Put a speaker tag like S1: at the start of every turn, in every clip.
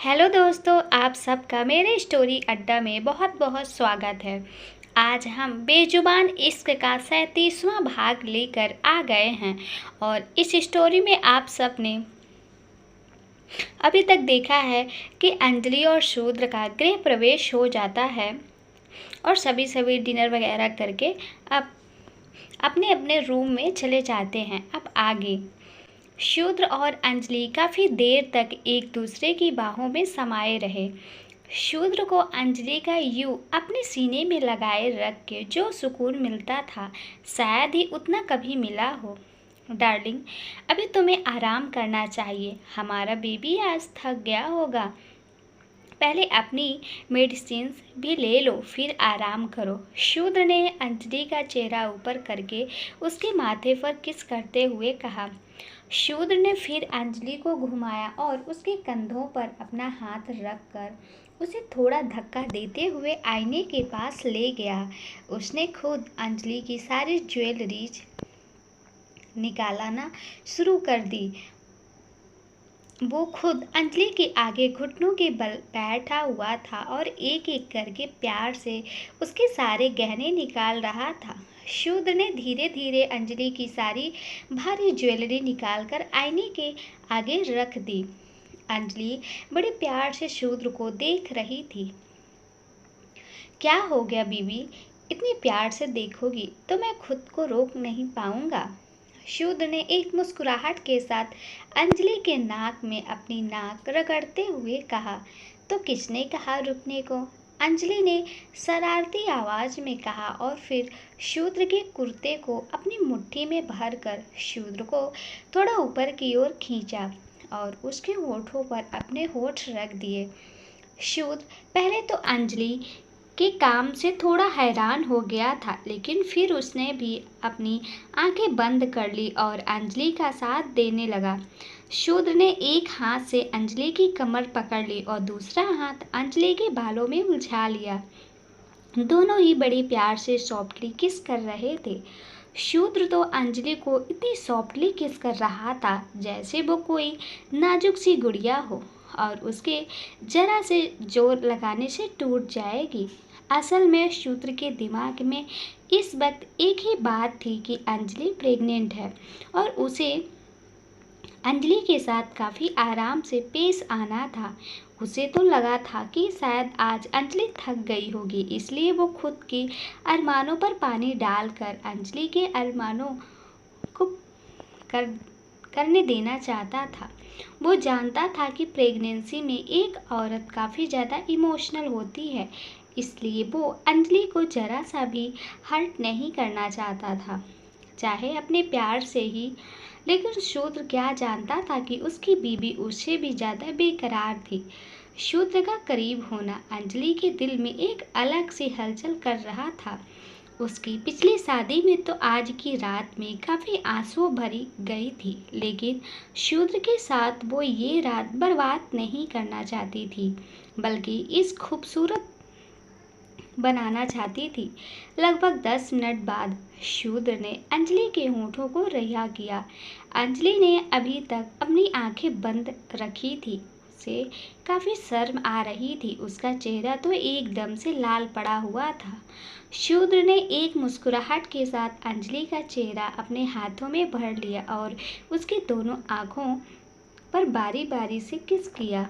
S1: Hello दोस्तों, आप सबका मेरे स्टोरी अड्डा में बहुत बहुत स्वागत है। आज हम बेजुबान इश्क का 37वां भाग लेकर आ गए हैं और इस स्टोरी में आप सब ने अभी तक देखा है कि अंजलि और शूद्र का गृह प्रवेश हो जाता है और सभी डिनर वगैरह करके अब अपने अपने रूम में चले जाते हैं। अब आगे शूद्र और अंजलि काफ़ी देर तक एक दूसरे की बाहों में समाये रहे। शूद्र को अंजलि का यूं अपने सीने में लगाए रख के जो सुकून मिलता था, शायद ही उतना कभी मिला हो। डार्लिंग, अभी तुम्हें आराम करना चाहिए, हमारा बेबी आज थक गया होगा। पहले अपनी मेडिसिन्स भी ले लो, फिर आराम करो। शूद्र ने अंजलि का चेहरा ऊपर करके उसके माथे पर किस करते हुए कहा। शूद्र ने फिर अंजलि को घुमाया और उसके कंधों पर अपना हाथ रखकर उसे थोड़ा धक्का देते हुए आईने के पास ले गया। उसने खुद अंजलि की सारी ज्वेलरीज निकालना शुरू कर दी। वो खुद अंजलि के आगे घुटनों के बल बैठा हुआ था और एक एक करके प्यार से उसके सारे गहने निकाल रहा था। शूद्र ने धीरे धीरे अंजलि की सारी भारी ज्वेलरी निकालकर आईने के आगे रख दी। अंजलि बड़े प्यार से शूद्र को देख रही थी। क्या हो गया बीवी, इतनी प्यार से देखोगी तो मैं खुद को रोक नहीं पाऊंगा। शूद्र ने एक मुस्कुराहट के साथ अंजलि के नाक में अपनी नाक रगड़ते हुए कहा। तो किसने कहा रुकने को? अंजलि ने शरारती आवाज में कहा और फिर शूद्र के कुर्ते को अपनी मुट्ठी में भरकर शूद्र को थोड़ा ऊपर की ओर खींचा और उसके होठों पर अपने होठ रख दिए। शूद्र पहले तो अंजलि के काम से थोड़ा हैरान हो गया था, लेकिन फिर उसने भी अपनी आंखें बंद कर ली और अंजलि का साथ देने लगा। शूद्र ने एक हाथ से अंजलि की कमर पकड़ ली और दूसरा हाथ अंजलि के बालों में उलझा लिया। दोनों ही बड़े प्यार से सॉफ्टली किस कर रहे थे। शूद्र तो अंजलि को इतनी सॉफ्टली किस कर रहा था जैसे वो कोई नाजुक सी गुड़िया हो और उसके जरा से जोर लगाने से टूट जाएगी। असल में शूद्र के दिमाग में इस वक्त एक ही बात थी कि अंजलि प्रेग्नेंट है और उसे अंजलि के साथ काफ़ी आराम से पेश आना था। उसे तो लगा था कि शायद आज अंजलि थक गई होगी, इसलिए वो खुद के अरमानों पर पानी डालकर अंजलि के अरमानों को करने देना चाहता था। वो जानता था कि प्रेगनेंसी में एक औरत काफ़ी ज़्यादा इमोशनल होती है, इसलिए वो अंजलि को ज़रा सा भी हर्ट नहीं करना चाहता था, चाहे अपने प्यार से ही। लेकिन शूद्र क्या जानता था कि उसकी बीवी उससे भी ज़्यादा बेकरार थी। शूद्र का करीब होना अंजलि के दिल में एक अलग सी हलचल कर रहा था। उसकी पिछली शादी में तो आज की रात में काफ़ी आंसू भरी गई थी, लेकिन शूद्र के साथ वो ये रात बर्बाद नहीं करना चाहती थी, बल्कि इस खूबसूरत बनाना चाहती थी। लगभग 10 मिनट बाद शूद्र ने अंजलि के होठों को रिहा किया। अंजलि ने अभी तक अपनी आंखें बंद रखी थी। उसे काफ़ी शर्म आ रही थी। उसका चेहरा तो एकदम से लाल पड़ा हुआ था। शूद्र ने एक मुस्कुराहट के साथ अंजलि का चेहरा अपने हाथों में भर लिया और उसकी दोनों आंखों पर बारी बारी से किस किया।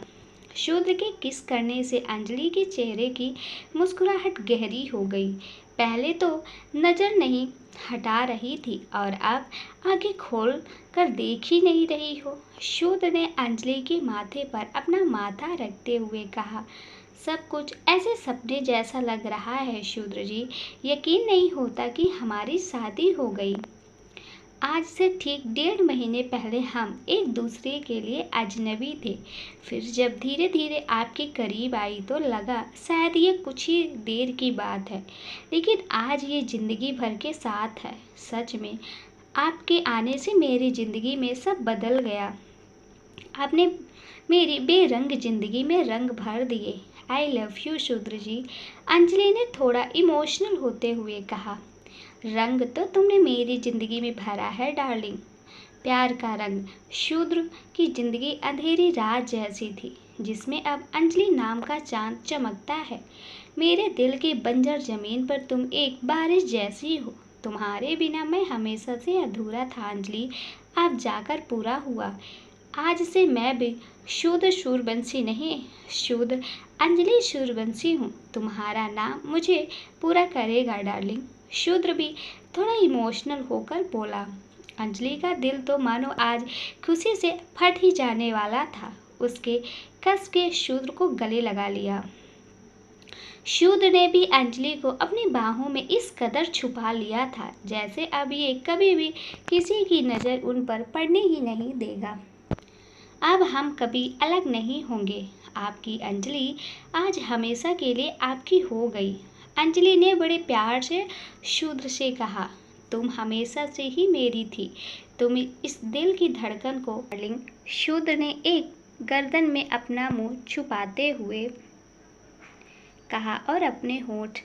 S1: शूद्र के किस करने से अंजलि के चेहरे की मुस्कुराहट गहरी हो गई। पहले तो नज़र नहीं हटा रही थी और अब आंखें खोल कर देख ही नहीं रही हो। शूद्र ने अंजलि के माथे पर अपना माथा रखते हुए कहा। सब कुछ ऐसे सपने जैसा लग रहा है शूद्र जी, यकीन नहीं होता कि हमारी शादी हो गई। आज से ठीक 1.5 महीने पहले हम एक दूसरे के लिए अजनबी थे। फिर जब धीरे धीरे आपके करीब आई तो लगा शायद ये कुछ ही देर की बात है, लेकिन आज ये ज़िंदगी भर के साथ है। सच में आपके आने से मेरी ज़िंदगी में सब बदल गया। आपने मेरी बेरंग ज़िंदगी में रंग भर दिए। आई लव यू शूद्र जी, अंजलि ने थोड़ा इमोशनल होते हुए कहा। रंग तो तुमने मेरी ज़िंदगी में भरा है डार्लिंग, प्यार का रंग। शूद्र की ज़िंदगी अंधेरी रात जैसी थी, जिसमें अब अंजलि नाम का चांद चमकता है। मेरे दिल की बंजर जमीन पर तुम एक बारिश जैसी हो। तुम्हारे बिना मैं हमेशा से अधूरा था अंजलि, अब जाकर पूरा हुआ। आज से मैं भी शुद्ध सूर्यवंशी नहीं, शुद्ध अंजलि सूर्यवंशी हूँ। तुम्हारा नाम मुझे पूरा करेगा डार्लिंग। शूद्र भी थोड़ा इमोशनल होकर बोला। अंजलि का दिल तो मानो आज खुशी से फट ही जाने वाला था। उसके कस के शूद्र को गले लगा लिया। शूद्र ने भी अंजलि को अपनी बाहों में इस कदर छुपा लिया था जैसे अब ये कभी भी किसी की नज़र उन पर पड़ने ही नहीं देगा। अब हम कभी अलग नहीं होंगे। आपकी अंजलि आज हमेशा के लिए आपकी हो गई। अंजलि ने बड़े प्यार से शूद्र से कहा, तुम हमेशा से ही मेरी थी। तुम इस दिल की धड़कन को डार्लिंग। शूद्र ने एक गर्दन में अपना मुंह छुपाते हुए कहा और अपने होंठ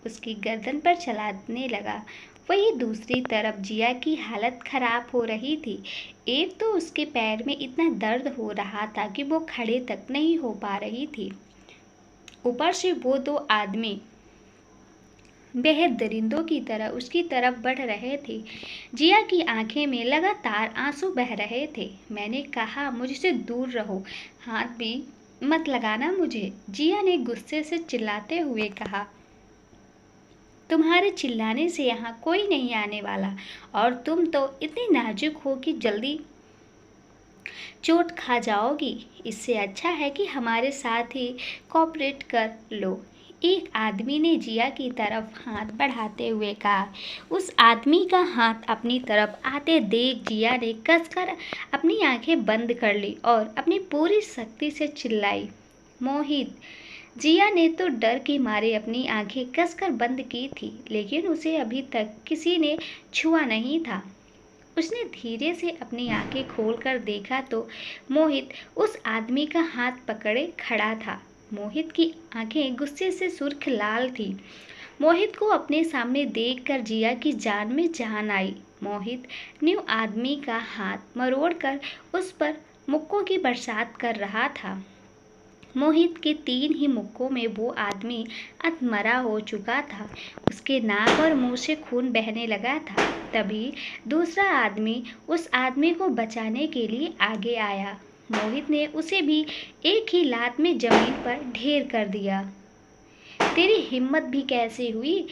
S1: उसकी गर्दन पर चलाने लगा। वहीं दूसरी तरफ जिया की हालत खराब हो रही थी। एक तो उसके पैर में इतना दर्द हो रहा था कि वो खड़े तक नहीं हो पा रही थी। ऊपर से वो दो आदमी बेहद दरिंदों की तरह उसकी तरफ बढ़ रहे थे। जिया की आंखें में लगातार आंसू बह रहे थे। मैंने कहा मुझसे दूर रहो, हाथ भी मत लगाना मुझे, जिया ने गुस्से से चिल्लाते हुए कहा। तुम्हारे चिल्लाने से यहाँ कोई नहीं आने वाला और तुम तो इतनी नाजुक हो कि जल्दी चोट खा जाओगी। इससे अच्छा है कि हमारे साथ ही कोऑपरेट कर लो। एक आदमी ने जिया की तरफ हाथ बढ़ाते हुए कहा। उस आदमी का हाथ अपनी तरफ आते देख जिया ने कसकर अपनी आंखें बंद कर ली और अपनी पूरी शक्ति से चिल्लाई, मोहित। जिया ने तो डर के मारे अपनी आंखें कसकर बंद की थी, लेकिन उसे अभी तक किसी ने छुआ नहीं था। उसने धीरे से अपनी आंखें खोलकर देखा तो मोहित उस आदमी का हाथ पकड़े खड़ा था। मोहित की आंखें गुस्से से सुर्ख लाल थी। मोहित को अपने सामने देखकर जिया की जान में जान आई। मोहित न्यू आदमी का हाथ मरोड़कर उस पर मुक्कों की बरसात कर रहा था। मोहित के 3 ही मुक्कों में वो आदमी अधमरा हो चुका था। उसके नाक और मुंह से खून बहने लगा था। तभी दूसरा आदमी उस आदमी को बचाने के लिए आगे आया। मोहित ने उसे भी एक ही लात में जमीन पर ढेर कर दिया। तेरी हिम्मत भी कैसे हुई?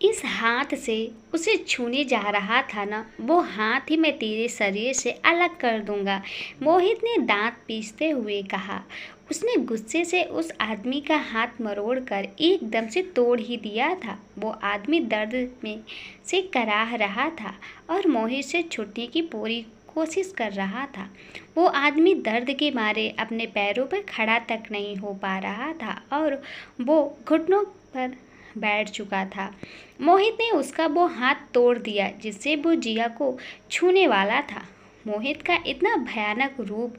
S1: इस हाथ से उसे छूने जा रहा था ना, वो हाथ ही मैं तेरे शरीर से अलग कर दूंगा, मोहित ने दांत पीसते हुए कहा। उसने गुस्से से उस आदमी का हाथ मरोड़कर एकदम से तोड़ ही दिया था। वो आदमी दर्द में से कराह रहा था और मोहित से छूटने की पूरी कोशिश कर रहा था। वो आदमी दर्द के मारे अपने पैरों पर खड़ा तक नहीं हो पा रहा था और वो घुटनों पर बैठ चुका था। मोहित ने उसका वो हाथ तोड़ दिया जिससे वो जिया को छूने वाला था। मोहित का इतना भयानक रूप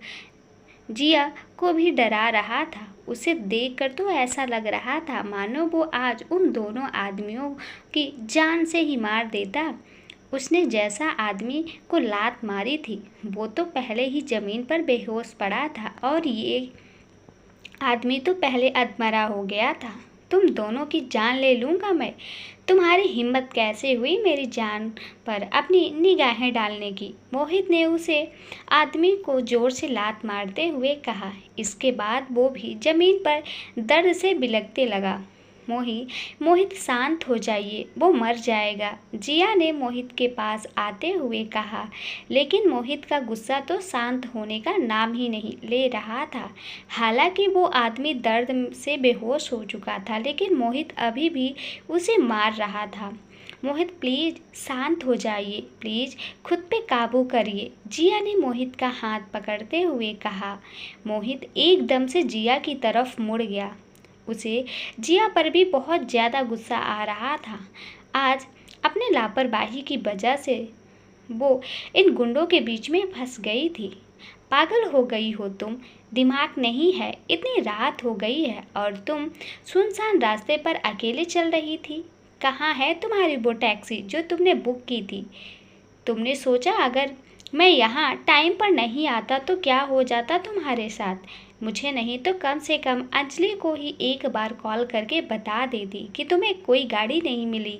S1: जिया को भी डरा रहा था। उसे देखकर तो ऐसा लग रहा था मानो वो आज उन दोनों आदमियों की जान से ही मार देता। उसने जैसा आदमी को लात मारी थी वो तो पहले ही जमीन पर बेहोश पड़ा था और ये आदमी तो पहले अधमरा हो गया था। तुम दोनों की जान ले लूँगा मैं। तुम्हारी हिम्मत कैसे हुई मेरी जान पर अपनी निगाहें डालने की? मोहित ने उसे आदमी को जोर से लात मारते हुए कहा। इसके बाद वो भी जमीन पर दर्द से बिलखते लगा। मोहित शांत हो जाइए, वो मर जाएगा, जिया ने मोहित के पास आते हुए कहा। लेकिन मोहित का गुस्सा तो शांत होने का नाम ही नहीं ले रहा था। हालांकि वो आदमी दर्द से बेहोश हो चुका था, लेकिन मोहित अभी भी उसे मार रहा था। मोहित प्लीज़ शांत हो जाइए, प्लीज़ खुद पे काबू करिए, जिया ने मोहित का हाथ पकड़ते हुए कहा। मोहित एकदम से जिया की तरफ मुड़ गया। उसे जिया पर भी बहुत ज़्यादा गुस्सा आ रहा था। आज अपने लापरवाही की वजह से वो इन गुंडों के बीच में फंस गई थी। पागल हो गई हो तुम, दिमाग नहीं है, इतनी रात हो गई है और तुम सुनसान रास्ते पर अकेले चल रही थी। कहाँ है तुम्हारी वो टैक्सी जो तुमने बुक की थी? तुमने सोचा अगर मैं यहाँ टाइम पर नहीं आता तो क्या हो जाता तुम्हारे साथ? मुझे नहीं तो कम से कम अंजलि को ही एक बार कॉल करके बता देती कि तुम्हें कोई गाड़ी नहीं मिली।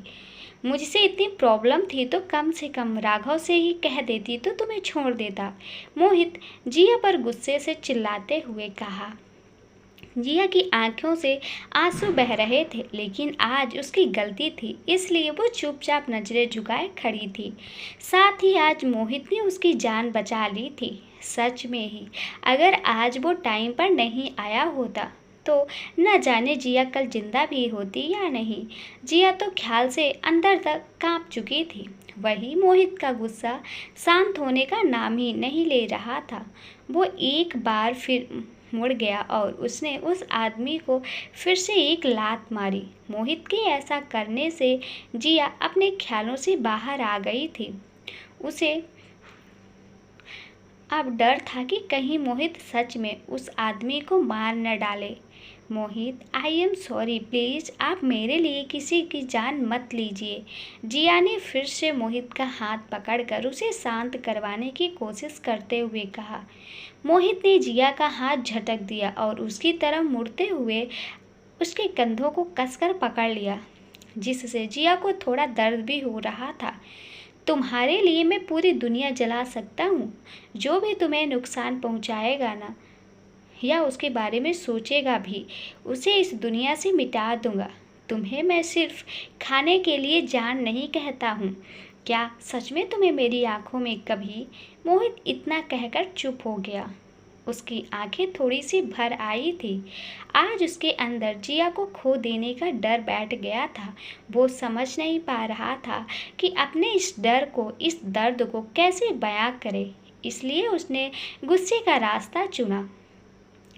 S1: मुझसे इतनी प्रॉब्लम थी तो कम से कम राघव से ही कह देती तो तुम्हें छोड़ देता। मोहित जिया पर गुस्से से चिल्लाते हुए कहा। जिया की आंखों से आंसू बह रहे थे, लेकिन आज उसकी गलती थी इसलिए वो चुपचाप नजरें झुकाए खड़ी थी। साथ ही आज मोहित ने उसकी जान बचा ली थी। सच में ही अगर आज वो टाइम पर नहीं आया होता तो न जाने जिया कल जिंदा भी होती या नहीं। जिया तो ख्याल से अंदर तक कांप चुकी थी। वही मोहित का गुस्सा शांत होने का नाम ही नहीं ले रहा था। वो एक बार फिर मुड़ गया और उसने उस आदमी को फिर से एक लात मारी। मोहित के ऐसा करने से जिया अपने ख्यालों से बाहर आ गई थी। उसे अब डर था कि कहीं मोहित सच में उस आदमी को मार न डाले। मोहित, आई एम सॉरी, प्लीज़ आप मेरे लिए किसी की जान मत लीजिए। जिया ने फिर से मोहित का हाथ पकड़कर उसे शांत करवाने की कोशिश करते हुए कहा। मोहित ने जिया का हाथ झटक दिया और उसकी तरफ मुड़ते हुए उसके कंधों को कसकर पकड़ लिया, जिससे जिया को थोड़ा दर्द भी हो रहा था। तुम्हारे लिए मैं पूरी दुनिया जला सकता हूँ। जो भी तुम्हें नुकसान पहुँचाएगा ना या उसके बारे में सोचेगा भी, उसे इस दुनिया से मिटा दूंगा। तुम्हें मैं सिर्फ खाने के लिए जान नहीं कहता हूँ। क्या सच में तुम्हें मेरी आंखों में कभी? मोहित इतना कहकर चुप हो गया। उसकी आंखें थोड़ी सी भर आई थी। आज उसके अंदर जिया को खो देने का डर बैठ गया था। वो समझ नहीं पा रहा था कि अपने इस डर को, इस दर्द को कैसे बयां करे। इसलिए उसने गुस्से का रास्ता चुना।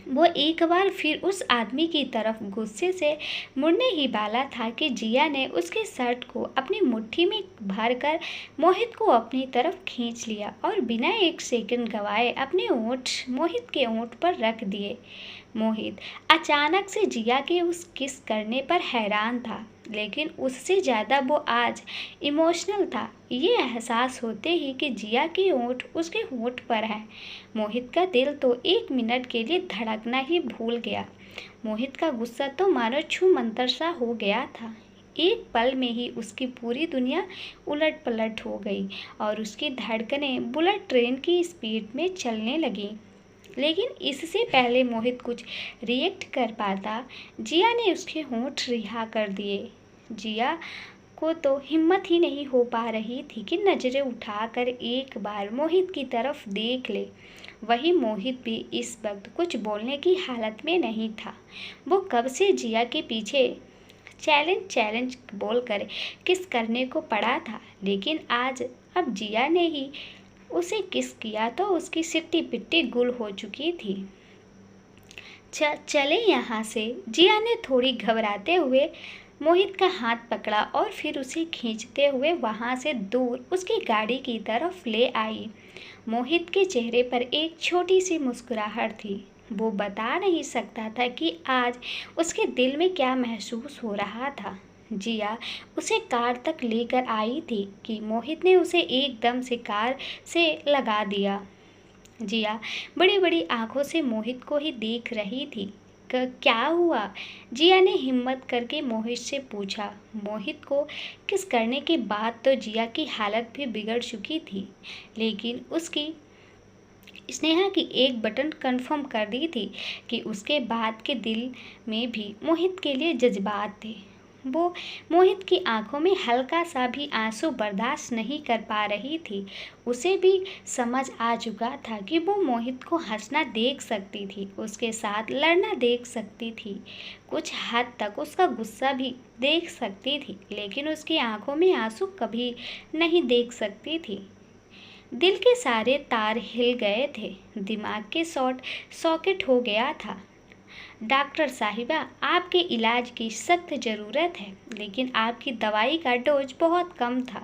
S1: वो एक बार फिर उस आदमी की तरफ गुस्से से मुड़ने ही वाला था कि जिया ने उसके शर्ट को अपनी मुट्ठी में भरकर मोहित को अपनी तरफ खींच लिया और बिना एक सेकंड गवाए अपने ओंठ मोहित के ओंठ पर रख दिए। मोहित अचानक से जिया के उस किस करने पर हैरान था, लेकिन उससे ज़्यादा वो आज इमोशनल था। ये एहसास होते ही कि जिया के होंठ उसके होंठ पर है, मोहित का दिल तो एक मिनट के लिए धड़कना ही भूल गया। मोहित का गुस्सा तो मानो छू मंतर सा हो गया था। एक पल में ही उसकी पूरी दुनिया उलट पलट हो गई और उसकी धड़कनें बुलेट ट्रेन की स्पीड में चलने लगीं। लेकिन इससे पहले मोहित कुछ रिएक्ट कर पाता, जिया ने उसके होंठ रिहा कर दिए। जिया को तो हिम्मत ही नहीं हो पा रही थी कि नजरें उठाकर एक बार मोहित की तरफ देख ले। वही मोहित भी इस वक्त कुछ बोलने की हालत में नहीं था। वो कब से जिया के पीछे चैलेंज बोलकर किस करने को पड़ा था, लेकिन आज अब जिया ने ही उसे किस किया तो उसकी सिट्टी पिट्टी गुल हो चुकी थी। चले यहाँ से, जिया ने थोड़ी घबराते हुए मोहित का हाथ पकड़ा और फिर उसे खींचते हुए वहां से दूर उसकी गाड़ी की तरफ ले आई। मोहित के चेहरे पर एक छोटी सी मुस्कुराहट थी। वो बता नहीं सकता था कि आज उसके दिल में क्या महसूस हो रहा था। जिया उसे कार तक लेकर आई थी कि मोहित ने उसे एकदम से कार से लगा दिया। जिया बड़ी बड़ी आंखों से मोहित को ही देख रही थी। क्या हुआ? जिया ने हिम्मत करके मोहित से पूछा। मोहित को किस करने के बाद तो जिया की हालत भी बिगड़ चुकी थी, लेकिन उसकी स्नेहा की एक बटन कंफर्म कर दी थी कि उसके बाद के दिल में भी मोहित के लिए जज्बात थे। वो मोहित की आंखों में हल्का सा भी आंसू बर्दाश्त नहीं कर पा रही थी। उसे भी समझ आ चुका था कि वो मोहित को हंसना देख सकती थी, उसके साथ लड़ना देख सकती थी, कुछ हद तक उसका गुस्सा भी देख सकती थी, लेकिन उसकी आंखों में आंसू कभी नहीं देख सकती थी। दिल के सारे तार हिल गए थे, दिमाग के सॉकेट हो गया था। डॉक्टर साहिबा, आपके इलाज की सख्त ज़रूरत है, लेकिन आपकी दवाई का डोज बहुत कम था।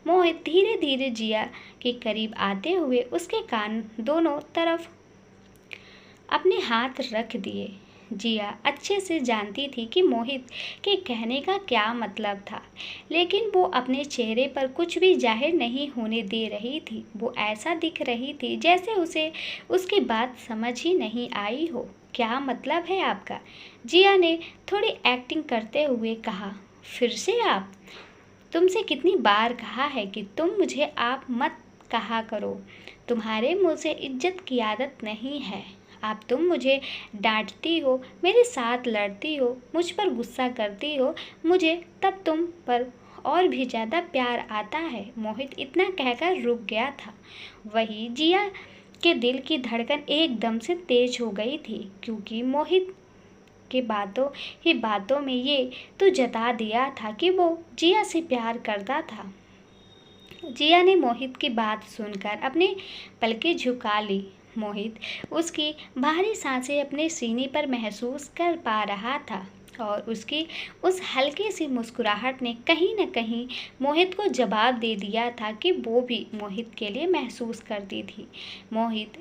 S1: मोहित धीरे धीरे जिया के करीब आते हुए उसके कान दोनों तरफ अपने हाथ रख दिए। जिया अच्छे से जानती थी कि मोहित के कहने का क्या मतलब था, लेकिन वो अपने चेहरे पर कुछ भी जाहिर नहीं होने दे रही थी। वो ऐसा दिख रही थी जैसे उसे उसकी बात समझ ही नहीं आई हो। क्या मतलब है आपका? जिया ने थोड़ी एक्टिंग करते हुए कहा। फिर से आप? तुमसे कितनी बार कहा है कि तुम मुझे आप मत कहा करो। तुम्हारे मुँह से इज्जत की आदत नहीं है। तुम मुझे डांटती हो, मेरे साथ लड़ती हो, मुझ पर गुस्सा करती हो, मुझे तब तुम पर और भी ज़्यादा प्यार आता है। मोहित इतना कहकर रुक गया था। वही जिया के दिल की धड़कन एकदम से तेज हो गई थी, क्योंकि मोहित के बातों ही बातों में ये तो जता दिया था कि वो जिया से प्यार करता था। जिया ने मोहित की बात सुनकर अपनी पलकें झुका ली। मोहित उसकी भारी सांसें अपने सीने पर महसूस कर पा रहा था, और उसकी उस हल्की सी मुस्कुराहट ने कहीं न कहीं मोहित को जवाब दे दिया था कि वो भी मोहित के लिए महसूस करती थी। मोहित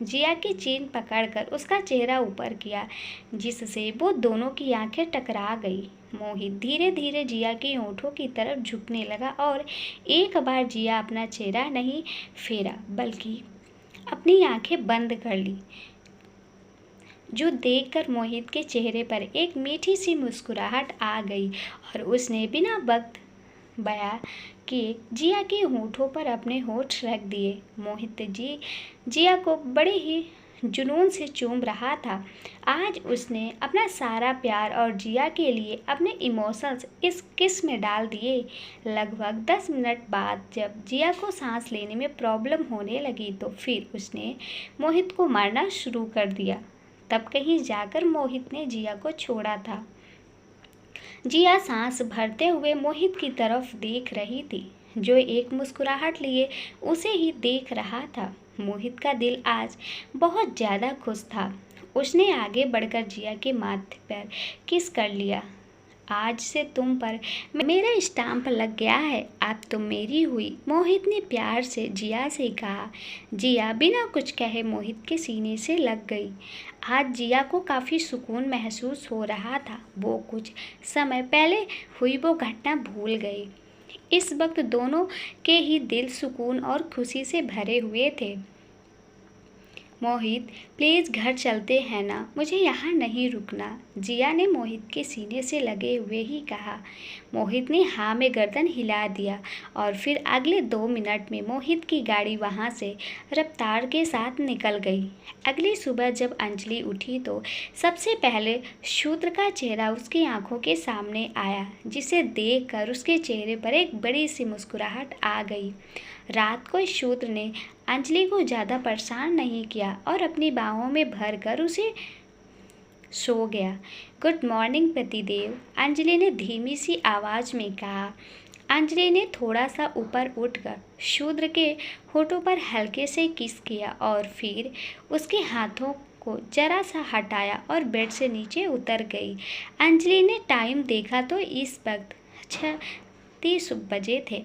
S1: जिया की चेन पकड़कर उसका चेहरा ऊपर किया, जिससे वो दोनों की आंखें टकरा गई। मोहित धीरे धीरे जिया की होठों की तरफ झुकने लगा, और एक बार जिया अपना चेहरा नहीं फेरा बल्कि अपनी आंखें बंद कर ली, जो देखकर मोहित के चेहरे पर एक मीठी सी मुस्कुराहट आ गई, और उसने बिना वक्त बया किए जिया के होठों पर अपने होठ रख दिए। मोहित जिया को बड़े ही जुनून से चूम रहा था। आज उसने अपना सारा प्यार और जिया के लिए अपने इमोशंस इस किस में डाल दिए। लगभग 10 मिनट बाद जब जिया को सांस लेने में प्रॉब्लम होने लगी, तो फिर उसने मोहित को मारना शुरू कर दिया। तब कहीं जाकर मोहित ने जिया को छोड़ा था। जिया सांस भरते हुए मोहित की तरफ देख रही थी, जो एक मुस्कुराहट लिए उसे ही देख रहा था। मोहित का दिल आज बहुत ज़्यादा खुश था। उसने आगे बढ़कर जिया के माथे पर किस कर लिया। आज से तुम पर मेरा स्टाम्प लग गया है, अब तुम मेरी हुई, मोहित ने प्यार से जिया से कहा। जिया बिना कुछ कहे मोहित के सीने से लग गई। आज जिया को काफ़ी सुकून महसूस हो रहा था। वो कुछ समय पहले हुई वो घटना भूल गई। इस वक्त दोनों के ही दिल सुकून और खुशी से भरे हुए थे। मोहित, प्लीज़ घर चलते हैं ना, मुझे यहाँ नहीं रुकना, जिया ने मोहित के सीने से लगे हुए ही कहा। मोहित ने हाँ में गर्दन हिला दिया, और फिर अगले 2 मिनट में मोहित की गाड़ी वहाँ से रफ्तार के साथ निकल गई। अगली सुबह जब अंजलि उठी तो सबसे पहले शूद्र का चेहरा उसकी आंखों के सामने आया, जिसे देखकर उसके चेहरे पर एक बड़ी सी मुस्कुराहट आ गई। रात को शूद्र ने अंजलि को ज़्यादा परेशान नहीं किया और अपनी बाहों में भरकर उसे सो गया। गुड मॉर्निंग पतिदेव, अंजलि ने धीमी सी आवाज़ में कहा। अंजलि ने थोड़ा सा ऊपर उठकर शूद्र के होठों पर हल्के से किस किया, और फिर उसके हाथों को जरा सा हटाया और बेड से नीचे उतर गई। अंजलि ने टाइम देखा तो इस वक्त 6:30 बजे थे।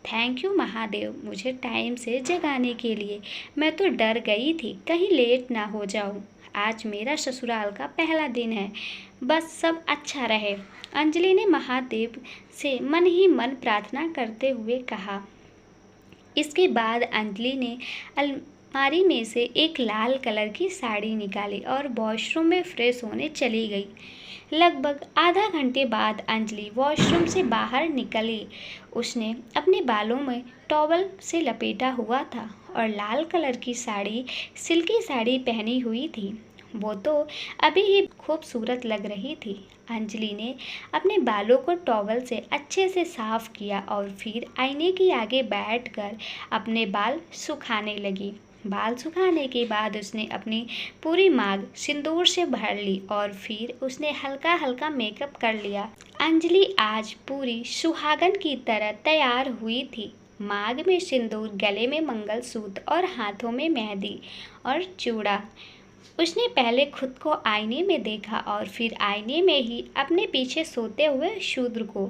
S1: थैंक यू महादेव, मुझे टाइम से जगाने के लिए। मैं तो डर गई थी कहीं लेट ना हो जाऊं। आज मेरा ससुराल का पहला दिन है, बस सब अच्छा रहे। अंजलि ने महादेव से मन ही मन प्रार्थना करते हुए कहा। इसके बाद अंजलि ने अलमारी में से एक लाल कलर की साड़ी निकाली और वॉशरूम में फ्रेश होने चली गई। लगभग आधा घंटे बाद अंजलि वॉशरूम से बाहर निकली। उसने अपने बालों में टॉवल से लपेटा हुआ था और लाल कलर की साड़ी, सिल्की साड़ी पहनी हुई थी। वो तो अभी ही खूबसूरत लग रही थी। अंजलि ने अपने बालों को टॉवल से अच्छे से साफ किया और फिर आईने के आगे बैठकर अपने बाल सुखाने लगी। बाल सुखाने के बाद उसने अपनी पूरी मांग सिंदूर से भर ली और फिर उसने हल्का हल्का मेकअप कर लिया। अंजलि आज पूरी सुहागन की तरह तैयार हुई थी। मांग में सिंदूर, गले में मंगलसूत्र और हाथों में मेहंदी और चूड़ा। उसने पहले खुद को आईने में देखा और फिर आईने में ही अपने पीछे सोते हुए शूद्र को।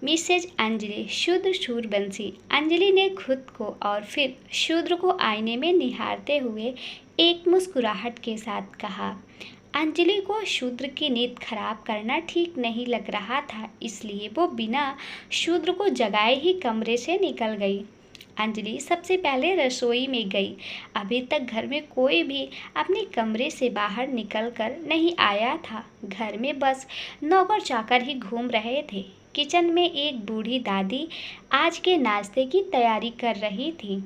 S1: मिसेज अंजलि, शूद्र सूर्यवंशी, अंजलि ने खुद को और फिर शूद्र को आईने में निहारते हुए एक मुस्कुराहट के साथ कहा। अंजलि को शूद्र की नींद खराब करना ठीक नहीं लग रहा था, इसलिए वो बिना शूद्र को जगाए ही कमरे से निकल गई। अंजलि सबसे पहले रसोई में गई। अभी तक घर में कोई भी अपने कमरे से बाहर निकल कर नहीं आया था। घर में बस नौकर चाकर ही घूम रहे थे। किचन में एक बूढ़ी दादी आज के नाश्ते की तैयारी कर रही थी।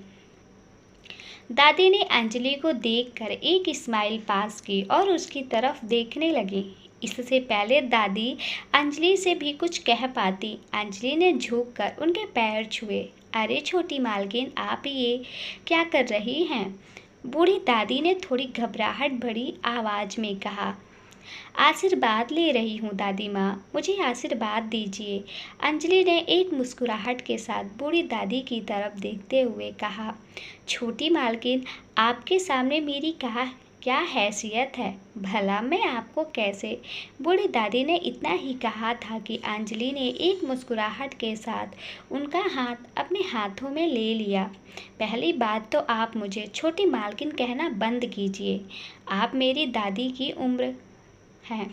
S1: दादी ने अंजलि को देखकर एक स्माइल पास की और उसकी तरफ देखने लगी। इससे पहले दादी अंजलि से भी कुछ कह पाती, अंजलि ने झुककर उनके पैर छुए। अरे छोटी मालकिन, आप ये क्या कर रही हैं? बूढ़ी दादी ने थोड़ी घबराहट भरी आवाज में कहा। आशीर्वाद ले रही हूँ दादी माँ, मुझे आशीर्वाद दीजिए। अंजलि ने एक मुस्कुराहट के साथ बूढ़ी दादी की तरफ देखते हुए कहा। छोटी मालकिन, आपके सामने मेरी क्या हैसियत है? भला मैं आपको कैसे? बूढ़ी दादी ने इतना ही कहा था कि अंजलि ने एक मुस्कुराहट के साथ उनका हाथ अपने हाथों में ले लिया। पहली बात तो आप मुझे छोटी मालकिन कहना बंद कीजिए। आप मेरी दादी की उम्र हैं,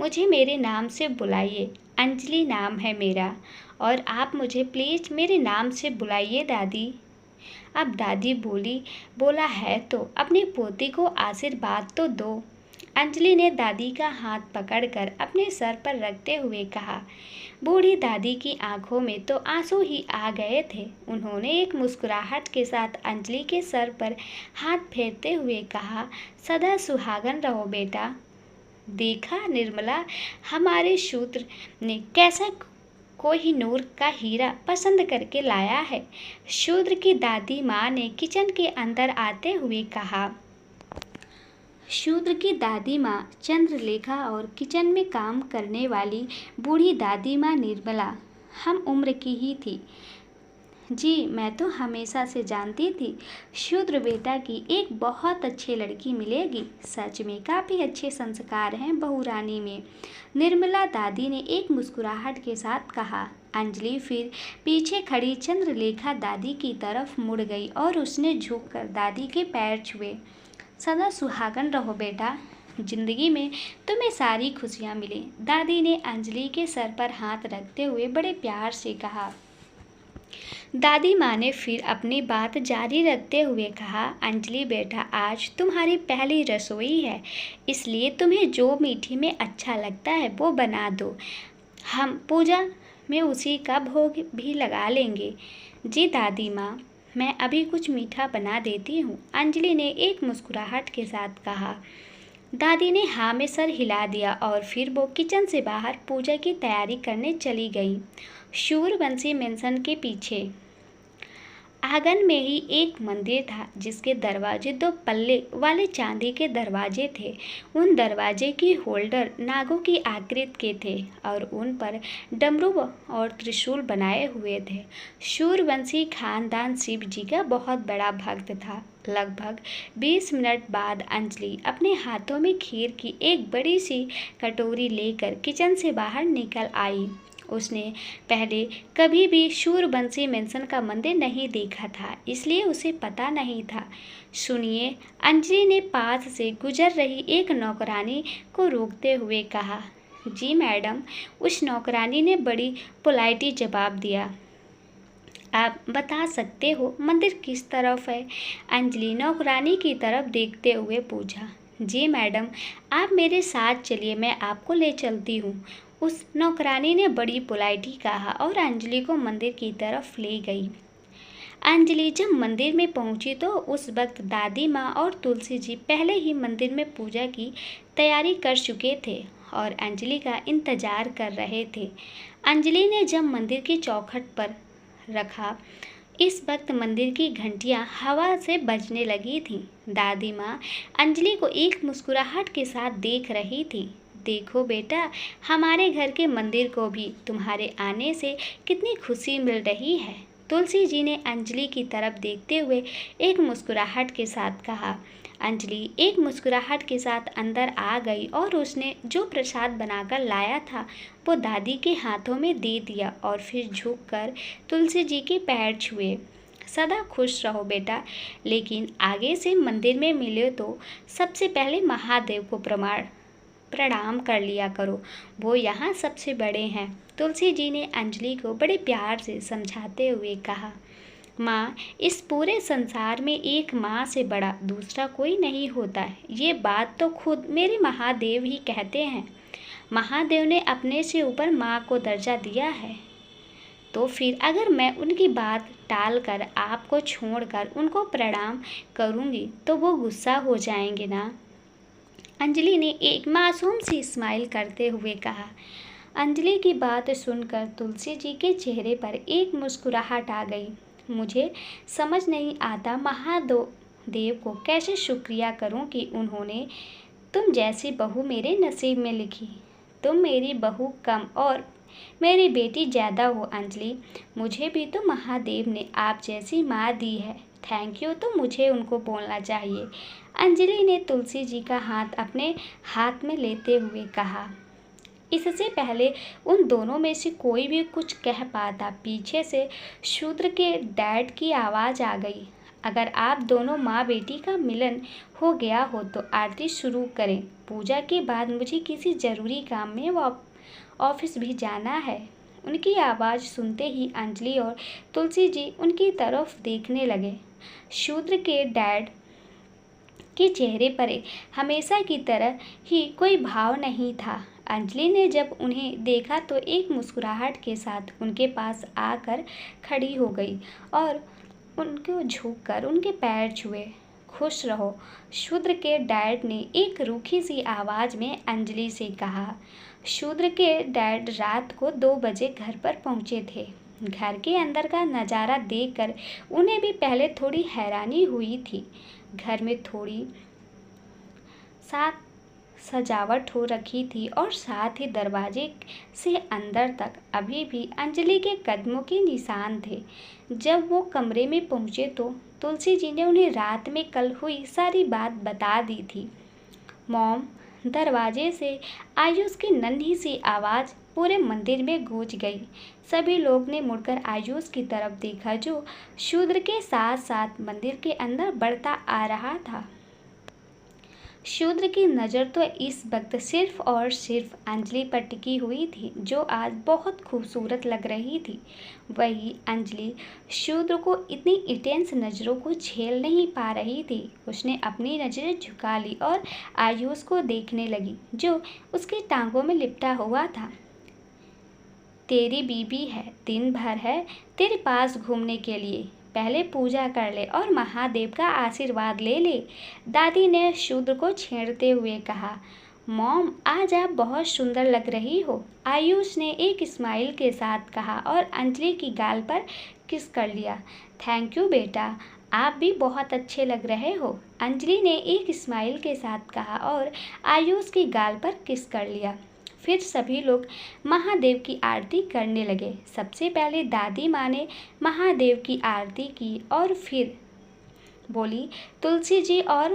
S1: मुझे मेरे नाम से बुलाइए। अंजलि नाम है मेरा, और आप मुझे प्लीज़ मेरे नाम से बुलाइए दादी। अब दादी बोला है तो अपनी पोती को आशीर्वाद तो दो। अंजलि ने दादी का हाथ पकड़कर अपने सर पर रखते हुए कहा। बूढ़ी दादी की आंखों में तो आंसू ही आ गए थे। उन्होंने एक मुस्कुराहट के साथ अंजलि के सर पर हाथ फेरते हुए कहा, सदा सुहागन रहो बेटा। देखा निर्मला, हमारे शूद्र ने कैसा कोहिनूर का हीरा पसंद करके लाया है। शूद्र की दादी माँ ने किचन के अंदर आते हुए कहा। शूद्र की दादी माँ चंद्रलेखा और किचन में काम करने वाली बूढ़ी दादी माँ निर्मला हम उम्र की ही थी। जी, मैं तो हमेशा से जानती थी शूद्र बेटा की एक बहुत अच्छी लड़की मिलेगी। सच में काफ़ी अच्छे संस्कार हैं बहू रानी में। निर्मला दादी ने एक मुस्कुराहट के साथ कहा। अंजलि फिर पीछे खड़ी चंद्रलेखा दादी की तरफ मुड़ गई और उसने झुककर दादी के पैर छुए। सदा सुहागन रहो बेटा, जिंदगी में तुम्हें सारी खुशियाँ मिले। दादी ने अंजलि के सर पर हाथ रखते हुए बड़े प्यार से कहा। दादी माँ ने फिर अपनी बात जारी रखते हुए कहा, अंजलि बेटा, आज तुम्हारी पहली रसोई है, इसलिए तुम्हें जो मीठी में अच्छा लगता है वो बना दो। हम पूजा में उसी का भोग भी लगा लेंगे। जी दादी माँ, मैं अभी कुछ मीठा बना देती हूँ, अंजलि ने एक मुस्कुराहट के साथ कहा। दादी ने हाँ में सर हिला दिया और फिर वो किचन से बाहर पूजा की तैयारी करने चली गई। सूर्यवंशी मेंशन के पीछे आंगन में ही एक मंदिर था, जिसके दरवाजे 2 पल्ले वाले चांदी के दरवाजे थे। उन दरवाजे की होल्डर नागों की आकृति के थे और उन पर डमरू और त्रिशूल बनाए हुए थे। सूर्यवंशी खानदान शिव जी का बहुत बड़ा भक्त था। लगभग 20 मिनट बाद अंजलि अपने हाथों में खीर की एक बड़ी सी कटोरी लेकर किचन से बाहर निकल आई। उसने पहले कभी भी सूर्यवंशी मेंशन का मंदिर नहीं देखा था, इसलिए उसे पता नहीं था। सुनिए, अंजलि ने पास से गुजर रही एक नौकरानी को रोकते हुए कहा। जी मैडम, उस नौकरानी ने बड़ी पोलाइटली जवाब दिया। आप बता सकते हो मंदिर किस तरफ है? अंजलि नौकरानी की तरफ देखते हुए पूछा। जी मैडम, आप मेरे साथ चलिए, मैं आपको ले चलती हूँ, उस नौकरानी ने बड़ी पोलाइटली कहा और अंजलि को मंदिर की तरफ ले गई। अंजलि जब मंदिर में पहुंची तो उस वक्त दादी माँ और तुलसी जी पहले ही मंदिर में पूजा की तैयारी कर चुके थे और अंजलि का इंतजार कर रहे थे। अंजलि ने जब मंदिर की चौखट पर रखा, इस वक्त मंदिर की घंटियां हवा से बजने लगी थीं। दादी माँ अंजलि को एक मुस्कुराहट के साथ देख रही थी। देखो बेटा, हमारे घर के मंदिर को भी तुम्हारे आने से कितनी खुशी मिल रही है। तुलसी जी ने अंजलि की तरफ देखते हुए एक मुस्कुराहट के साथ कहा। अंजलि एक मुस्कुराहट के साथ अंदर आ गई और उसने जो प्रसाद बनाकर लाया था वो दादी के हाथों में दे दिया और फिर झुककर तुलसी जी के पैर छुए। सदा खुश रहो बेटा, लेकिन आगे से मंदिर में मिले तो सबसे पहले महादेव को प्रणाम प्रणाम कर लिया करो, वो यहाँ सबसे बड़े हैं। तुलसी जी ने अंजलि को बड़े प्यार से समझाते हुए कहा। माँ, इस पूरे संसार में एक माँ से बड़ा दूसरा कोई नहीं होता है। ये बात तो खुद मेरे महादेव ही कहते हैं। महादेव ने अपने से ऊपर माँ को दर्जा दिया है, तो फिर अगर मैं उनकी बात टालकर आपको छोड़कर उनको प्रणाम करूँगी तो वो गुस्सा हो जाएंगे ना। अंजलि ने एक मासूम सी स्माइल करते हुए कहा। अंजलि की बात सुनकर तुलसी जी के चेहरे पर एक मुस्कुराहट आ गई। मुझे समझ नहीं आता महादेव को कैसे शुक्रिया करूं कि उन्होंने तुम जैसी बहू मेरे नसीब में लिखी। तुम मेरी बहू कम और मेरी बेटी ज़्यादा हो अंजलि। मुझे भी तो महादेव ने आप जैसी माँ दी है। थैंक यू तो मुझे उनको बोलना चाहिए। अंजलि ने तुलसी जी का हाथ अपने हाथ में लेते हुए कहा। इससे पहले उन दोनों में से कोई भी कुछ कह पाता, पीछे से शूद्र के डैड की आवाज़ आ गई। अगर आप दोनों माँ बेटी का मिलन हो गया हो तो आरती शुरू करें। पूजा के बाद मुझे किसी ज़रूरी काम में ऑफिस भी जाना है। उनकी आवाज़ सुनते ही अंजलि और तुलसी जी उनकी तरफ देखने लगे। शूद्र के डैड के चेहरे पर हमेशा की तरह ही कोई भाव नहीं था। अंजलि ने जब उन्हें देखा तो एक मुस्कुराहट के साथ उनके पास आकर खड़ी हो गई और उनको झुककर उनके पैर छुए। खुश रहो, शूद्र के डैड ने एक रूखी सी आवाज़ में अंजलि से कहा। शूद्र के डैड रात को 2 बजे घर पर पहुंचे थे। घर के अंदर का नज़ारा देखकर उन्हें भी पहले थोड़ी हैरानी हुई थी। घर में थोड़ी साथ सजावट हो रखी थी और साथ ही दरवाजे से अंदर तक अभी भी अंजलि के कदमों के निशान थे। जब वो कमरे में पहुंचे तो तुलसी जी ने उन्हें रात में कल हुई सारी बात बता दी थी। मॉम, दरवाजे से आयुष की नन्ही सी आवाज़ पूरे मंदिर में गूंज गई। सभी लोग ने मुड़कर आयुष की तरफ देखा जो शूद्र के साथ साथ मंदिर के अंदर बढ़ता आ रहा था। शूद्र की नज़र तो इस वक्त सिर्फ और सिर्फ अंजलि पर टिकी हुई थी जो आज बहुत खूबसूरत लग रही थी। वही अंजलि शूद्र को इतनी इंटेंस नज़रों को झेल नहीं पा रही थी। उसने अपनी नज़रें झुका ली और आयुष को देखने लगी जो उसकी टांगों में लिपटा हुआ था। तेरी बीबी है, दिन भर है तेरे पास घूमने के लिए। पहले पूजा कर ले और महादेव का आशीर्वाद ले ले, दादी ने शूद्र को छेड़ते हुए कहा। मॉम, आज आप बहुत सुंदर लग रही हो, आयुष ने एक स्माइल के साथ कहा और अंजलि की गाल पर किस कर लिया। थैंक यू बेटा, आप भी बहुत अच्छे लग रहे हो, अंजलि ने एक स्माइल के साथ कहा और आयुष की गाल पर किस कर लिया। फिर सभी लोग महादेव की आरती करने लगे। सबसे पहले दादी माँ ने महादेव की आरती की और फिर बोली तुलसी जी और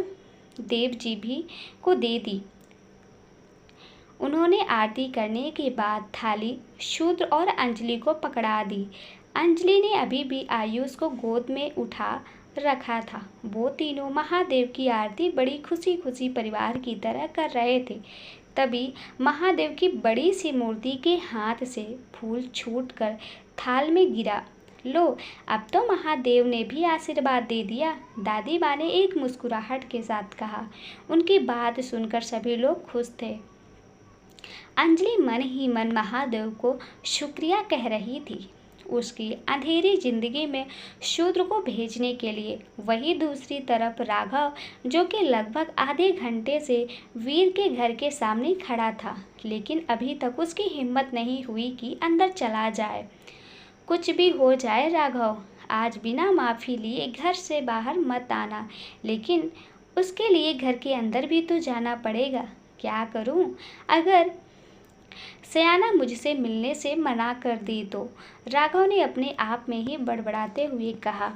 S1: देव जी भी को दे दी। उन्होंने आरती करने के बाद थाली शूद्र और अंजलि को पकड़ा दी। अंजलि ने अभी भी आयुष को गोद में उठा रखा था। वो तीनों महादेव की आरती बड़ी खुशी खुशी परिवार की तरह कर रहे थे। तभी महादेव की बड़ी सी मूर्ति के हाथ से फूल छूटकर थाल में गिरा। लो, अब तो महादेव ने भी आशीर्वाद दे दिया, दादी माँ ने एक मुस्कुराहट के साथ कहा। उनकी बात सुनकर सभी लोग खुश थे। अंजलि मन ही मन महादेव को शुक्रिया कह रही थी उसकी अंधेरी जिंदगी में शूद्र को भेजने के लिए। वही दूसरी तरफ राघव, जो कि लगभग आधे घंटे से वीर के घर के सामने खड़ा था, लेकिन अभी तक उसकी हिम्मत नहीं हुई कि अंदर चला जाए। कुछ भी हो जाए राघव, आज बिना माफ़ी लिए घर से बाहर मत आना, लेकिन उसके लिए घर के अंदर भी तो जाना पड़ेगा। क्या करूं? अगर सयाना मुझसे मिलने से मना कर दी तो, राघव ने अपने आप में ही बड़बड़ाते हुए कहा।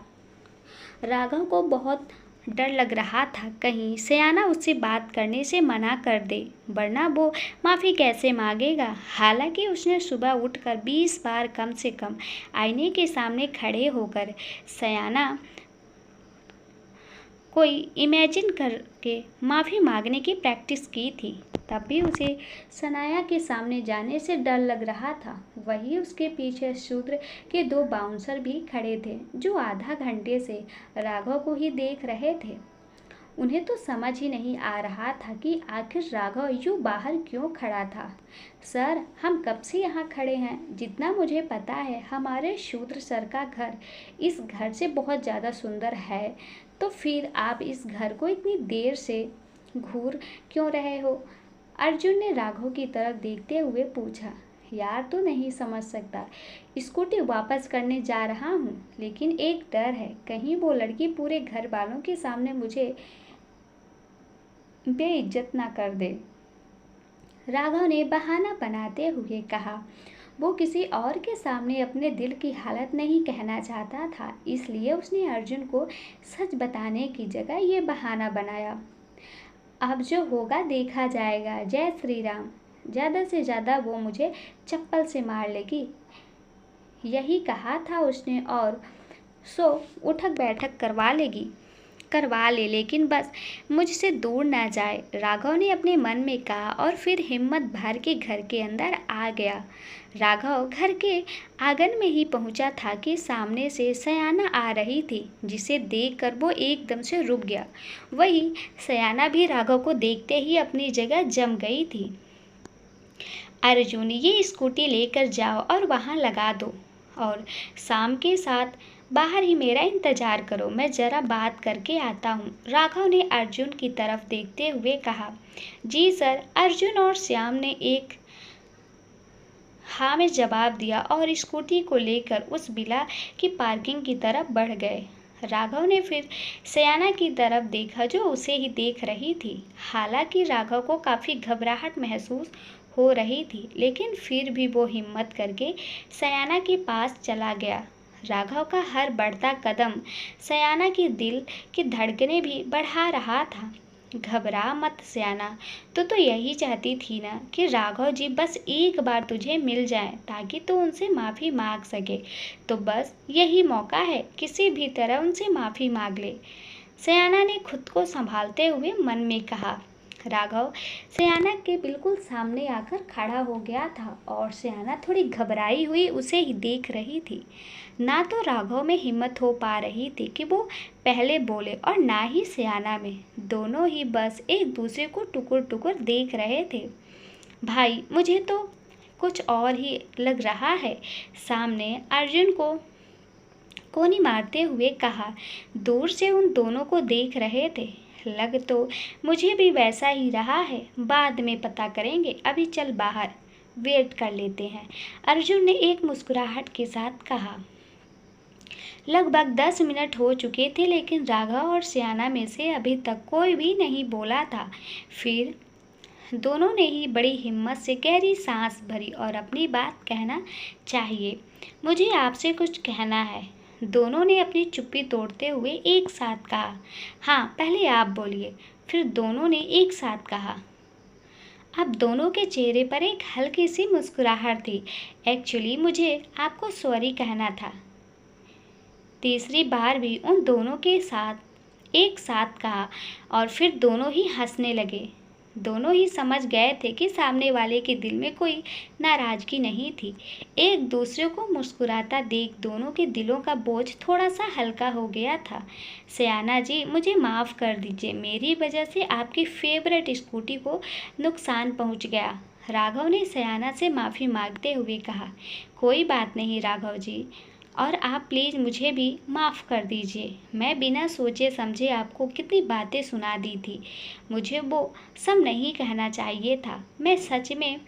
S1: राघव को बहुत डर लग रहा था कहीं सयाना उससे बात करने से मना कर दे, वरना वो माफ़ी कैसे मांगेगा। हालांकि उसने सुबह उठकर 20 बार कम से कम आईने के सामने खड़े होकर सयाना कोई इमेजिन करके माफ़ी मांगने की प्रैक्टिस की थी। तब भी उसे सनाया के सामने जाने से डर लग रहा था। वहीं उसके पीछे शूद्र के 2 बाउंसर भी खड़े थे, जो आधा घंटे से राघव को ही देख रहे थे। उन्हें तो समझ ही नहीं आ रहा था कि आखिर राघव यूँ बाहर क्यों खड़ा था। सर, हम कब से यहाँ खड़े हैं। जितना मुझे पता है हमारे शूद्र सर का घर इस घर से बहुत ज़्यादा सुंदर है, तो फिर आप इस घर को इतनी देर से घूर क्यों रहे हो? अर्जुन ने राघव की तरफ देखते हुए पूछा। यार, तो नहीं समझ सकता। स्कूटी वापस करने जा रहा हूँ, लेकिन एक डर है, कहीं वो लड़की पूरे घर वालों के सामने मुझे बेइज्जत ना कर दे। राघव ने बहाना बनाते हुए कहा। वो किसी और के सामने अपने दिल की हालत नहीं कहना चाहता था, इसलिए उसने अर्जुन को सच बताने की जगह ये बहाना बनाया। अब जो होगा देखा जाएगा। जय श्री राम। ज़्यादा से ज़्यादा वो मुझे चप्पल से मार लेगी, यही कहा था उसने, और सो उठक बैठक करवा ले, लेकिन बस मुझसे दूर ना जाए। राघव ने अपने मन में कहा और फिर हिम्मत भर के घर के अंदर आ गया। राघव घर के आंगन में ही पहुंचा था कि सामने से सयाना आ रही थी, जिसे देखकर वो एकदम से रुक गया। वही सयाना भी राघव को देखते ही अपनी जगह जम गई थी। अर्जुन, ये स्कूटी लेकर जाओ और वहाँ लगा दो, और शाम के साथ बाहर ही मेरा इंतजार करो, मैं ज़रा बात करके आता हूँ। राघव ने अर्जुन की तरफ देखते हुए कहा। जी सर। अर्जुन और श्याम ने एक हाँ में जवाब दिया और स्कूटी को लेकर उस विला की पार्किंग की तरफ बढ़ गए। राघव ने फिर सयाना की तरफ देखा, जो उसे ही देख रही थी। हालांकि राघव को काफ़ी घबराहट महसूस हो रही थी, लेकिन फिर भी वो हिम्मत करके सयाना के पास चला गया। राघव का हर बढ़ता कदम सयाना के दिल की धड़कनें भी बढ़ा रहा था। घबरा मत सयाना, तो यही चाहती थी ना कि राघव जी बस एक बार तुझे मिल जाए ताकि तू उनसे माफ़ी मांग सके। तो बस यही मौका है, किसी भी तरह उनसे माफ़ी मांग ले। सयाना ने खुद को संभालते हुए मन में कहा। राघव सयाना के बिल्कुल सामने आकर खड़ा हो गया था और सयाना थोड़ी घबराई हुई उसे ही देख रही थी। ना तो राघव में हिम्मत हो पा रही थी कि वो पहले बोले, और ना ही सयाना में। दोनों ही बस एक दूसरे को टुकुर टुकुर देख रहे थे। भाई, मुझे तो कुछ और ही लग रहा है, सामने अर्जुन को कोनी मारते हुए कहा। दूर से उन दोनों को देख रहे थे। लग तो मुझे भी वैसा ही रहा है, बाद में पता करेंगे, अभी चल बाहर वेट कर लेते हैं, अर्जुन ने एक मुस्कुराहट के साथ कहा। लगभग 10 मिनट हो चुके थे, लेकिन राघव और सयाना में से अभी तक कोई भी नहीं बोला था। फिर दोनों ने ही बड़ी हिम्मत से गहरी सांस भरी और अपनी बात कहना चाहिए। मुझे आपसे कुछ कहना है, दोनों ने अपनी चुप्पी तोड़ते हुए एक साथ कहा। हाँ, पहले आप बोलिए, फिर दोनों ने एक साथ कहा। अब दोनों के चेहरे पर एक हल्की सी मुस्कुराहट थी। एक्चुअली मुझे आपको सॉरी कहना था। तीसरी बार भी उन दोनों के साथ एक साथ कहा और फिर दोनों ही हंसने लगे। दोनों ही समझ गए थे कि सामने वाले के दिल में कोई नाराज़गी नहीं थी। एक दूसरे को मुस्कुराता देख दोनों के दिलों का बोझ थोड़ा सा हल्का हो गया था। सयाना जी, मुझे माफ़ कर दीजिए, मेरी वजह से आपकी फेवरेट स्कूटी को नुकसान पहुंच गया। राघव ने सयाना से माफ़ी मांगते हुए कहा। कोई बात नहीं राघव जी, और आप प्लीज़ मुझे भी माफ़ कर दीजिए। मैं बिना सोचे समझे आपको कितनी बातें सुना दी थी। मुझे वो सब नहीं कहना चाहिए था। मैं सच में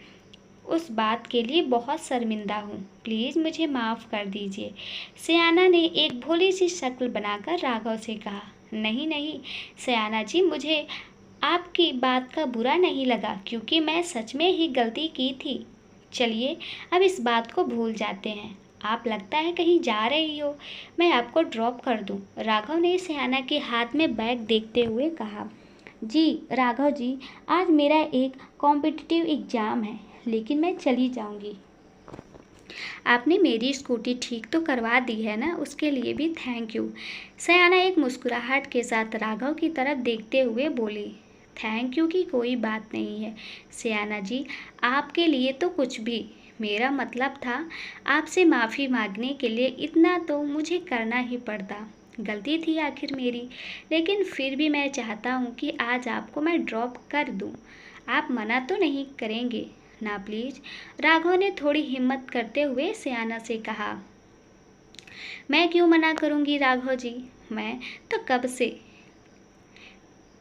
S1: उस बात के लिए बहुत शर्मिंदा हूँ। प्लीज़ मुझे माफ़ कर दीजिए। सयाना ने एक भोली सी शक्ल बनाकर राघव से कहा। नहीं नहीं सयाना जी, मुझे आपकी बात का बुरा नहीं लगा, क्योंकि मैं सच में ही गलती की थी। चलिए अब इस बात को भूल जाते हैं। आप लगता है कहीं जा रही हो, मैं आपको ड्रॉप कर दूं। राघव ने सयाना के हाथ में बैग देखते हुए कहा। जी राघव जी, आज मेरा एक कॉम्पिटिटिव एग्ज़ाम है, लेकिन मैं चली जाऊंगी। आपने मेरी स्कूटी ठीक तो करवा दी है ना, उसके लिए भी थैंक यू। सयाना एक मुस्कुराहट के साथ राघव की तरफ देखते हुए बोली। थैंक यू की कोई बात नहीं है सयाना जी, आपके लिए तो कुछ भी। मेरा मतलब था आपसे माफ़ी मांगने के लिए इतना तो मुझे करना ही पड़ता। गलती थी आखिर मेरी, लेकिन फिर भी मैं चाहता हूँ कि आज आपको मैं ड्रॉप कर दूँ। आप मना तो नहीं करेंगे ना प्लीज? राघव ने थोड़ी हिम्मत करते हुए सयाना से कहा। मैं क्यों मना करूंगी राघव जी, मैं तो कब से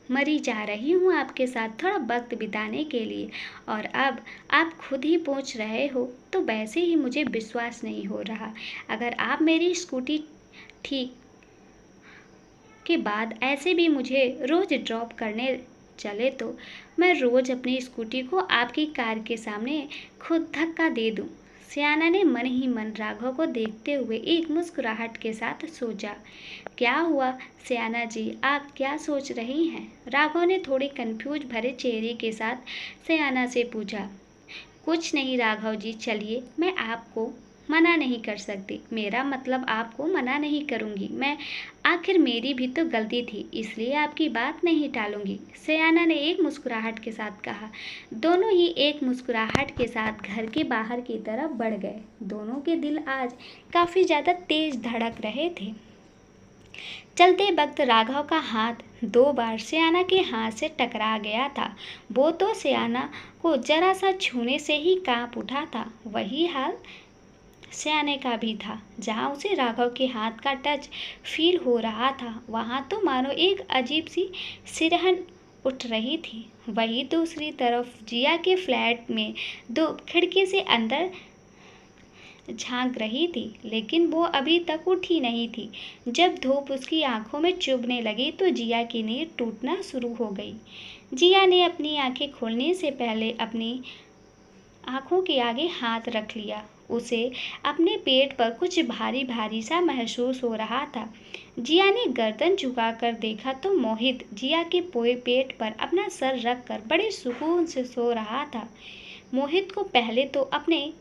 S1: मरी जा रही हूँ आपके साथ थोड़ा वक्त बिताने के लिए, और अब आप खुद ही पहुँच रहे हो तो वैसे ही मुझे विश्वास नहीं हो रहा। अगर आप मेरी स्कूटी ठीक के बाद ऐसे भी मुझे रोज़ ड्रॉप करने चले तो मैं रोज़ अपनी स्कूटी को आपकी कार के सामने खुद धक्का दे दूं। सयाना ने मन ही मन राघव को देखते हुए एक मुस्कुराहट के साथ सोचा। क्या हुआ सयाना जी, आप क्या सोच रही हैं? राघव ने थोड़े कंफ्यूज भरे चेहरे के साथ सयाना से पूछा। कुछ नहीं राघव जी, चलिए मैं आपको मना नहीं कर सकती। मेरा मतलब आपको मना नहीं करूंगी मैं, आखिर मेरी भी तो गलती थी, इसलिए आपकी बात नहीं टालूंगी। सयाना ने एक मुस्कुराहट के साथ कहा। दोनों ही एक मुस्कुराहट के साथ घर के बाहर की तरफ बढ़ गए। दोनों के दिल आज काफ़ी ज़्यादा तेज धड़क रहे थे। चलते वक्त राघव का हाथ 2 बार सयाना के हाथ से टकरा गया था। वो तो सयाना को जरा सा छूने से ही कांप उठा था। वही हाल सयाने का भी था। जहाँ उसे राघव के हाथ का टच फील हो रहा था, वहाँ तो मानो एक अजीब सी सिरहन उठ रही थी। वही दूसरी तरफ जिया के फ्लैट में 2 खिड़की से अंदर झांक रही थी, लेकिन वो अभी तक उठी नहीं थी। जब धूप उसकी आंखों में चुभने लगी तो जिया की नींद टूटना शुरू हो गई। जिया ने अपनी आंखें खोलने से पहले अपनी आंखों के आगे हाथ रख लिया। उसे अपने पेट पर कुछ भारी भारी सा महसूस हो रहा था। जिया ने गर्दन झुकाकर देखा तो मोहित जिया के पेट पर अपना सर रखकर बड़े सुकून से सो रहा था। मोहित को पहले तो अपने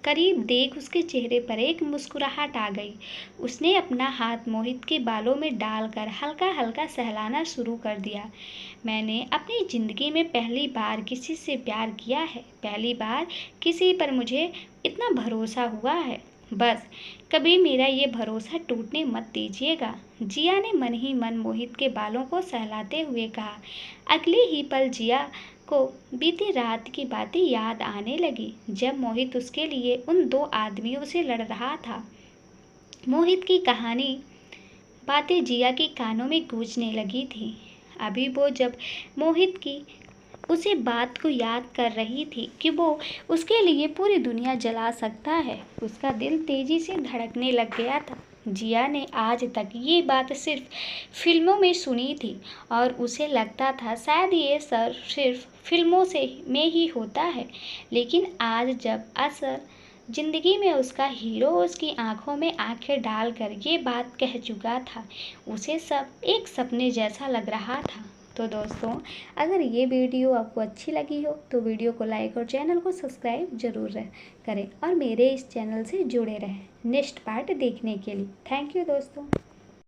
S1: करीब देख उसके चेहरे पर एक मुस्कुराहट आ गई। उसने अपना हाथ मोहित के बालों में डालकर हल्का हल्का सहलाना शुरू कर दिया। मैंने अपनी ज़िंदगी में पहली बार किसी से प्यार किया है, पहली बार किसी पर मुझे इतना भरोसा हुआ है। बस कभी मेरा ये भरोसा टूटने मत दीजिएगा। जिया ने मन ही मन मोहित के बालों को सहलाते हुए कहा। अगले ही पल जिया को बीती रात की बातें याद आने लगी, जब मोहित उसके लिए उन 2 आदमियों से लड़ रहा था। मोहित की कहानी बातें जिया के कानों में गूंजने लगी थी। अभी वो जब मोहित की उसे बात को याद कर रही थी कि वो उसके लिए पूरी दुनिया जला सकता है, उसका दिल तेजी से धड़कने लग गया था। जिया ने आज तक ये बात सिर्फ फिल्मों में सुनी थी और उसे लगता था शायद ये सर सिर्फ फिल्मों में ही होता है, लेकिन आज जब असल जिंदगी में उसका हीरो उसकी आंखों में आंखें डालकर ये बात कह चुका था, उसे सब एक सपने जैसा लग रहा था। तो दोस्तों, अगर ये वीडियो आपको अच्छी लगी हो तो वीडियो को लाइक और चैनल को सब्सक्राइब जरूर करें और मेरे इस चैनल से जुड़े रहें नेक्स्ट पार्ट देखने के लिए। थैंक यू दोस्तों।